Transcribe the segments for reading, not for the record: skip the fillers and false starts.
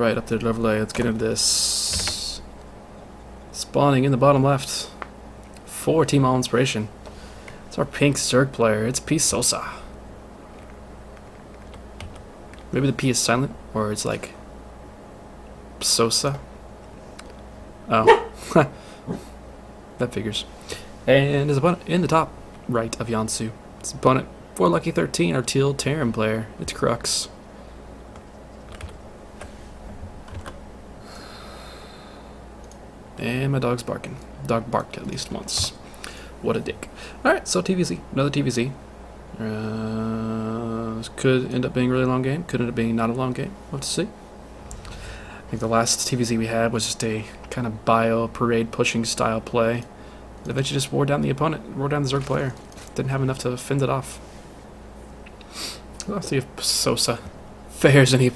Right up there, lovely. Let's get into this. Spawning in the bottom left for Team All Inspiration. It's our pink Zerg player. It's PSosa. Maybe the P is silent, or it's like PSosa. Oh, that figures. And his opponent in the top right of Yansu. His opponent for Lucky 13, our teal Terran player. It's Crux. And my dog's barking. Dog barked at least once. What a dick. Alright, so TVZ. Another TVZ. This could end up being a really long game. Could end up being not a long game. We'll have to see. I think the last TVZ we had was just a kind of bio parade pushing style play. It eventually just wore down the opponent, wore down the Zerg player. Didn't have enough to fend it off. Let's see if PSosa fares any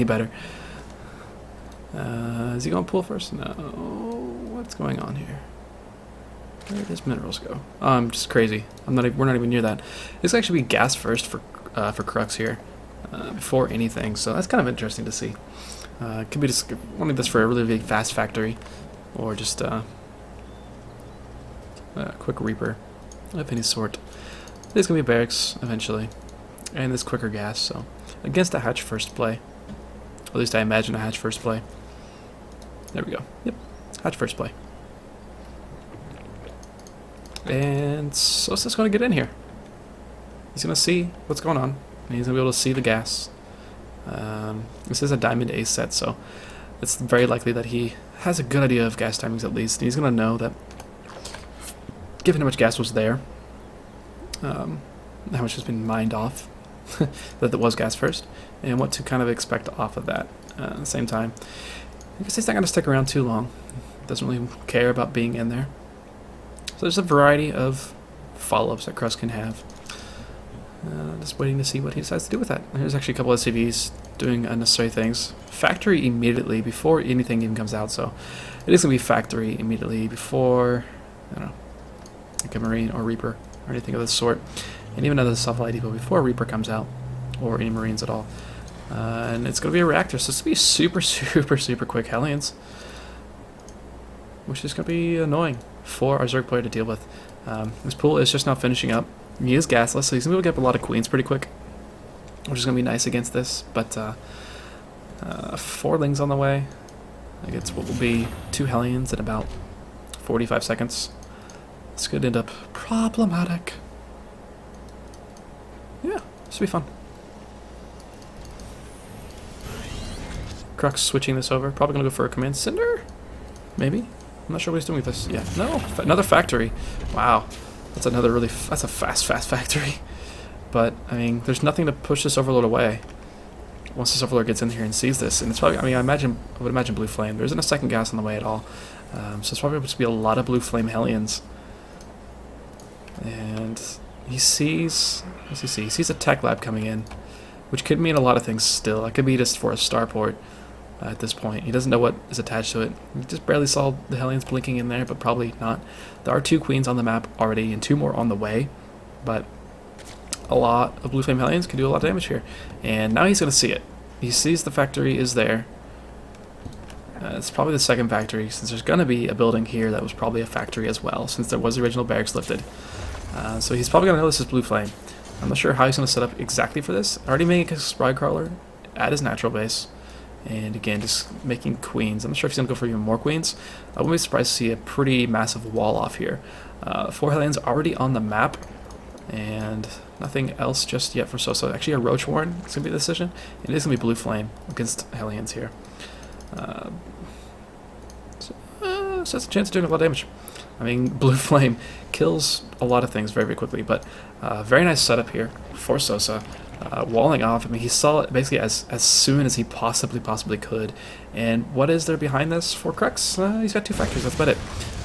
better. Is he going to pull first? No. What's going on here? Where did his minerals go? Oh, I'm just crazy. We're not even near that. This actually be gas first for Crux here, before anything. So that's kind of interesting to see. Could be just wanting this for a really big fast factory, or just a quick reaper of any sort. There's gonna be barracks eventually, and this quicker gas. So against a hatch first play, or at least I imagine a hatch first play. There we go. Yep, hatch first play. And Sosa's going to get in here. He's going to see what's going on, and he's going to be able to see the gas. This is a diamond ace set, so it's very likely that he has a good idea of gas timings at least. And he's going to know that, given how much gas was there, how much has been mined off, that there was gas first, and what to kind of expect off of that at the same time. I guess he's not going to stick around too long. Doesn't really care about being in there. So there's a variety of follow-ups that Crux can have. Just waiting to see what he decides to do with that. There's actually a couple of SCVs doing unnecessary things. Factory immediately before anything even comes out, so it is going to be factory immediately before, I don't know, like a Marine or Reaper or anything of this sort. And even another Supply Depot before Reaper comes out, or any Marines at all. And it's going to be a reactor, so it's going to be super quick Hellions, which is going to be annoying for our Zerg player to deal with. This pool is just now finishing up. He is gasless, so he's going to be able to get up a lot of queens pretty quick, which is going to be nice against this. But 4 lings on the way. I guess what will be 2 Hellions in about 45 seconds. This could end up problematic. Yeah, this will be fun. Crux switching this over. Probably going to go for a command cinder? Maybe? I'm not sure what he's doing with this. Yeah, no, another factory. Wow, that's that's a fast factory. But, I mean, there's nothing to push this overload away once this overlord gets in here and sees this. And it's probably, I mean, I would imagine blue flame. There isn't a second gas on the way at all. So it's probably going to be a lot of blue flame Hellions. And he sees, what does he see? He sees a tech lab coming in, which could mean a lot of things still. It could be just for a starport at this point. He doesn't know what is attached to it. He just barely saw the Hellions blinking in there, but probably not. There are 2 queens on the map already, and 2 more on the way, but a lot of blue flame Hellions can do a lot of damage here. And now he's going to see it. He sees the factory is there. It's probably the second factory, since there's going to be a building here that was probably a factory as well, since there was the original barracks lifted. So he's probably going to know this is blue flame. I'm not sure how he's going to set up exactly for this. Already making a Sprite Crawler at his natural base. And again, just making queens. I'm not sure if he's going to go for even more queens. I wouldn't be surprised to see a pretty massive wall off here. 4 Hellions already on the map. And nothing else just yet for Sosa. Actually, a Roach Warren is going to be the decision. It is going to be blue flame against Hellions here. So that's a chance of doing a lot of damage. I mean, blue flame kills a lot of things very quickly, but very nice setup here for Sosa. Walling off. I mean, he saw it basically as soon as he possibly could. And what is there behind this for Crux? He's got 2 factories. That's about it.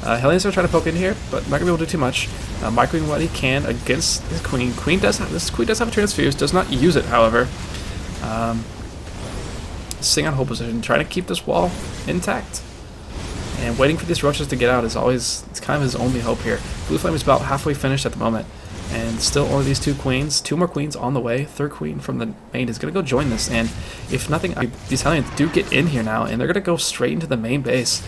Hellions are trying to poke in here, but not gonna be able to do too much. Microing what he can against his queen. This queen does have a transfuse. Does not use it, however. Sitting on hold position, trying to keep this wall intact. And waiting for these roaches to get out is always, it's kind of his only hope here. Blue flame is about halfway finished at the moment. And still only these 2 queens. 2 more queens on the way. 3rd queen from the main is going to go join this. And if nothing, these Hellions do get in here now. And they're going to go straight into the main base.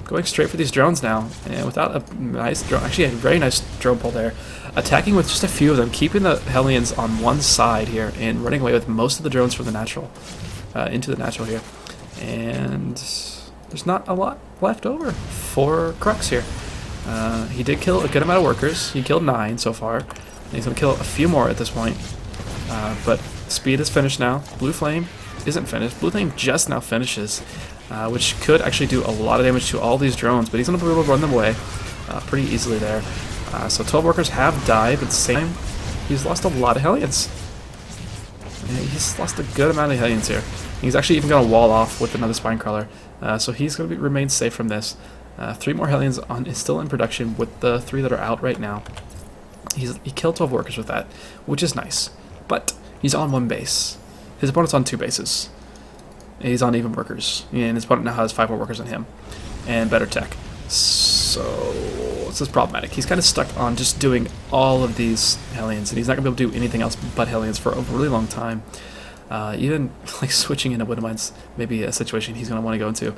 Going straight for these drones now. And without a nice drone, actually a very nice drone pull there. Attacking with just a few of them. Keeping the Hellions on one side here. And running away with most of the drones from the natural. Into the natural here. And there's not a lot left over for Crux here. He did kill a good amount of workers. He killed 9 so far. And he's going to kill a few more at this point. But speed is finished now. Blue Flame isn't finished. Blue Flame just now finishes, which could actually do a lot of damage to all these drones. But he's going to be able to run them away pretty easily there. So 12 workers have died, but at the same time, he's lost a lot of Hellions. And he's lost a good amount of Hellions here. He's actually even going to wall off with another Spinecrawler. So he's going to remain safe from this. 3 more Hellions is still in production with the 3 that are out right now. He killed 12 workers with that, which is nice. But he's on 1 base. His opponent's on 2 bases. He's on even workers. And his opponent now has 5 more workers than him. And better tech. So this is problematic. He's kind of stuck on just doing all of these Hellions. And he's not going to be able to do anything else but Hellions for a really long time. Even like switching into Widowmine's maybe a situation he's going to want to go into.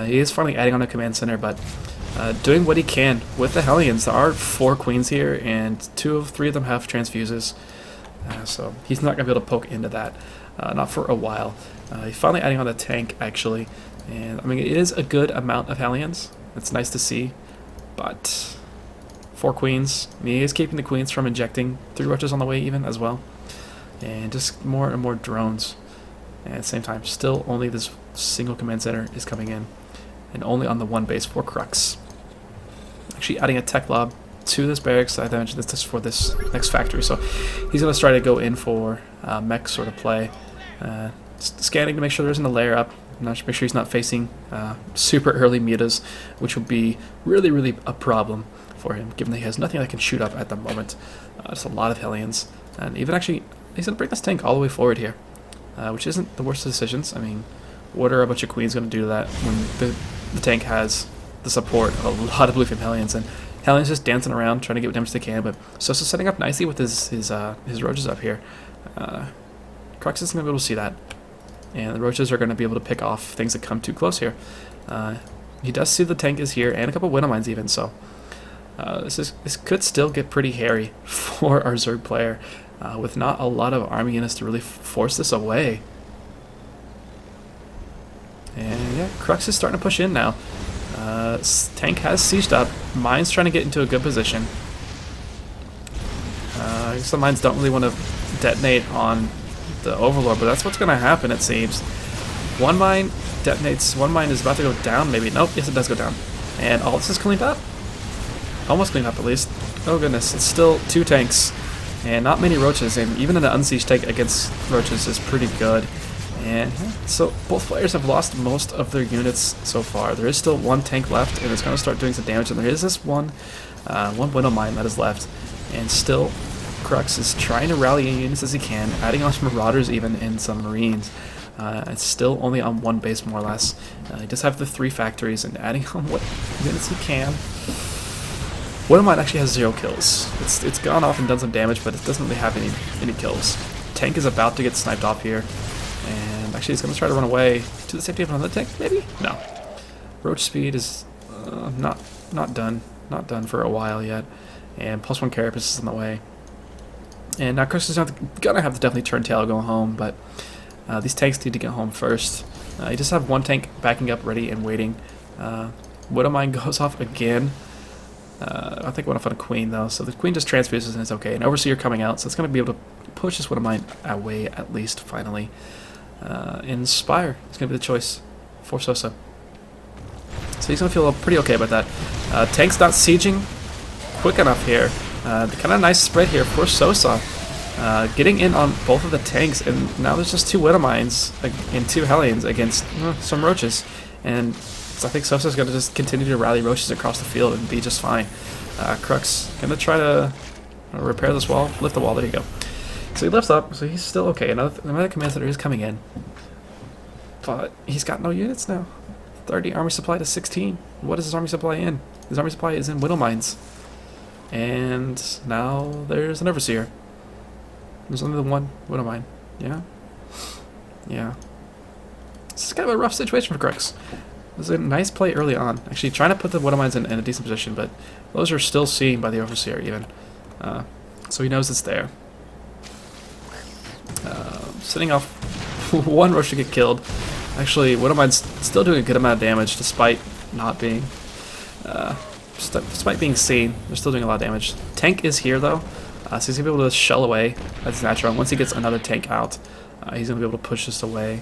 He is finally adding on a command center, but doing what he can with the Hellions. There are 4 queens here, and 3 of them have transfuses. So he's not going to be able to poke into that, not for a while. He's finally adding on a tank, actually. And I mean, it is a good amount of Hellions. It's nice to see, but 4 queens. He is keeping the queens from injecting 3 roaches on the way even as well. And just more and more drones. And at the same time, still only this single command center is coming in. And only on the 1 base for Crux. Actually adding a tech lob to this barracks. I mentioned this is for this next factory. So he's going to try to go in for mech sort of play. Scanning to make sure there isn't a layer up. Make sure he's not facing super early mutas, which would be really, really a problem for him, given that he has nothing that can shoot up at the moment. Just a lot of Hellions. And even actually, he's going to bring this tank all the way forward here, which isn't the worst of decisions. I mean, what are a bunch of queens going to do to that when the tank has the support of a lot of Blue Flame Hellions, and Hellions just dancing around trying to get what damage they can, but Sosa's setting up nicely with his roaches up here. Crux isn't going to be able to see that, and the roaches are going to be able to pick off things that come too close here. He does see the tank is here, and a couple of Widowmines even, so this could still get pretty hairy for our Zerg player. With not a lot of army units to really force this away. And yeah, Crux is starting to push in now. Tank has sieged up. Mine's trying to get into a good position. I guess the mines don't really want to detonate on the Overlord, but that's what's going to happen, it seems. 1 mine detonates. 1 mine is about to go down, maybe. Nope, yes, it does go down. And all this is cleaned up. Almost cleaned up, at least. Oh goodness, it's still 2 tanks. And not many roaches, and even an unsieged tank against roaches is pretty good. And so both players have lost most of their units so far. There is still 1 tank left, and it's going to start doing some damage. And there is this one Widowmine that is left, and still Crux is trying to rally units as he can, adding on some Marauders even and some Marines. It's still only on 1 base more or less. He does have the 3 factories, and adding on what units he can. Widowmine actually has 0 kills. It's gone off and done some damage, but it doesn't really have any kills. Tank is about to get sniped off here, and actually he's going to try to run away to the safety of another tank, maybe? No. Roach speed is not done for a while yet, and +1 carapace is on the way. And now Crux is going to have to definitely turn tail going home, but these tanks need to get home first. You just have 1 tank backing up, ready and waiting. Widowmine goes off again. I think I want to find a queen though, so the queen just transfuses and it's okay. And Overseer coming out, so it's going to be able to push this Widowmine away at least finally. Inspire is going to be the choice for Sosa. So he's going to feel pretty okay about that. Tank's not sieging quick enough here. Kind of nice spread here for Sosa. Getting in on both of the tanks, and now there's just 2 Widowmines and 2 Hellions against some roaches. And I think Sosa's going to just continue to rally roaches across the field and be just fine. Crux going to try to repair this wall, lift the wall, there you go. So he lifts up, so he's still okay. Another command center is coming in. But he's got no units now. 30 army supply to 16. What is his army supply in? His army supply is in Widowmines. And now there's an Overseer. There's only the one. What am I? Yeah? Yeah. This is kind of a rough situation for Crux. It was a nice play early on. Actually, trying to put the What Am I's in a decent position, but those are still seen by the Overseer even. So he knows it's there. Sitting off one rush to get killed. Actually, What Am I's still doing a good amount of damage despite not being... despite being seen. They're still doing a lot of damage. Tank is here though, so he's going to be able to shell away. That's natural. And once he gets another tank out, he's going to be able to push this away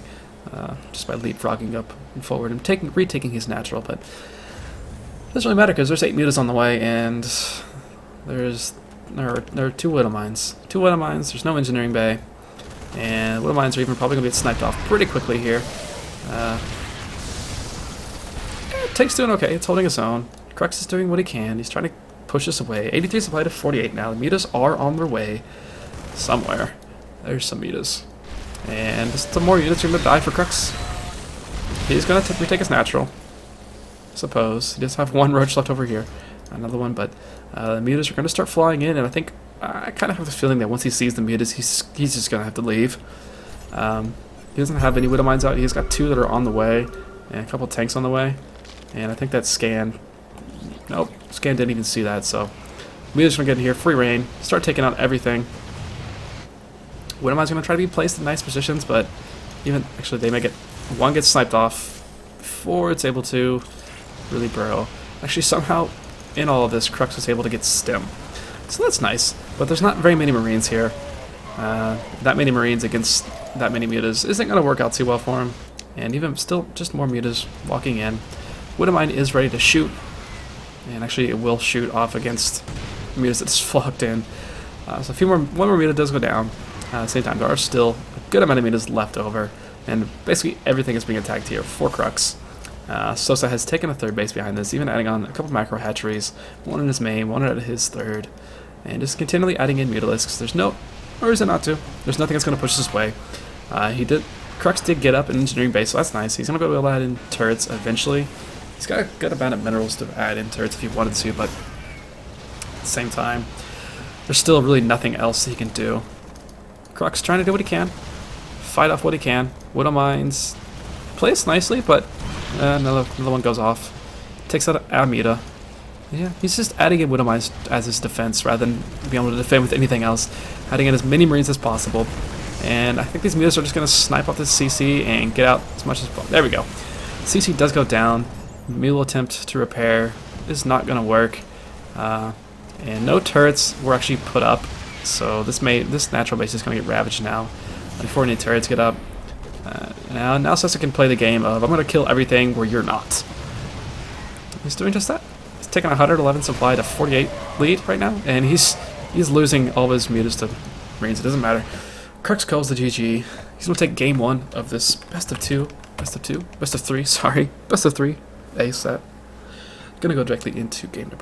just by leapfrogging up and forward and retaking his natural. But it doesn't really matter because there's 8 mutas on the way, and there are 2 Widow Mines. 2 Widow Mines, there's no engineering bay, and Widow Mines are even probably going to get sniped off pretty quickly here. Tank's doing okay, it's holding its own. Crux is doing what he can, he's trying to push this away. 83 supply to 48 now, the mutas are on their way somewhere. There's some mutas. And some more units are going to die for Crux. He's going to retake his natural, I suppose. He does have 1 roach left over here. Another one, but the mutas are going to start flying in, and I think I kind of have the feeling that once he sees the mutas, he's just going to have to leave. He doesn't have any Widow Mines out. He's got 2 that are on the way, and a couple tanks on the way. And I think that Scan... Nope, Scan didn't even see that, so... Mutas are going to get in here, free reign, start taking out everything. Widow Mines going to try to be placed in nice positions, but even... Actually, they may get... 1 gets sniped off before it's able to really burrow. Actually, somehow, in all of this, Crux was able to get stem. So that's nice, but there's not very many Marines here. That many Marines against that many mutas isn't going to work out too well for him. And even still, just more mutas walking in. Widow Mine is ready to shoot, and actually it will shoot off against mutas that just flocked in. So one more muta does go down. At the same time, there are still a good amount of mutas left over, and basically everything is being attacked here for Crux. Sosa has taken a 3rd base behind this, even adding on a couple macro hatcheries, 1 in his main, 1 at his 3rd, and just continually adding in mutalisks. There's no reason not to. There's nothing that's going to push this way. Crux did get up an engineering base, so that's nice. He's going to be able to add in turrets eventually. He's got a good amount of minerals to add in turrets if he wanted to, but at the same time, there's still really nothing else he can do. Crux trying to do what he can, fight off what he can. Widow Mines plays nicely, but another one goes off. Takes out a muta. Yeah, he's just adding in Widow Mines as his defense rather than being able to defend with anything else. Adding in as many Marines as possible. And I think these mutas are just going to snipe off this CC and get out as much as possible. There we go. CC does go down. Mule attempt to repair is not going to work. And no turrets were actually put up. So this natural base is going to get ravaged now. Before any turrets get up. Now Sosa can play the game of, I'm going to kill everything where you're not. He's doing just that. He's taking 111 supply to 48 lead right now. And he's losing all of his mutas to Marines. It doesn't matter. Crux calls the GG. He's going to take game 1 of this best of 3, sorry. Best of 3 A set. Going to go directly into game number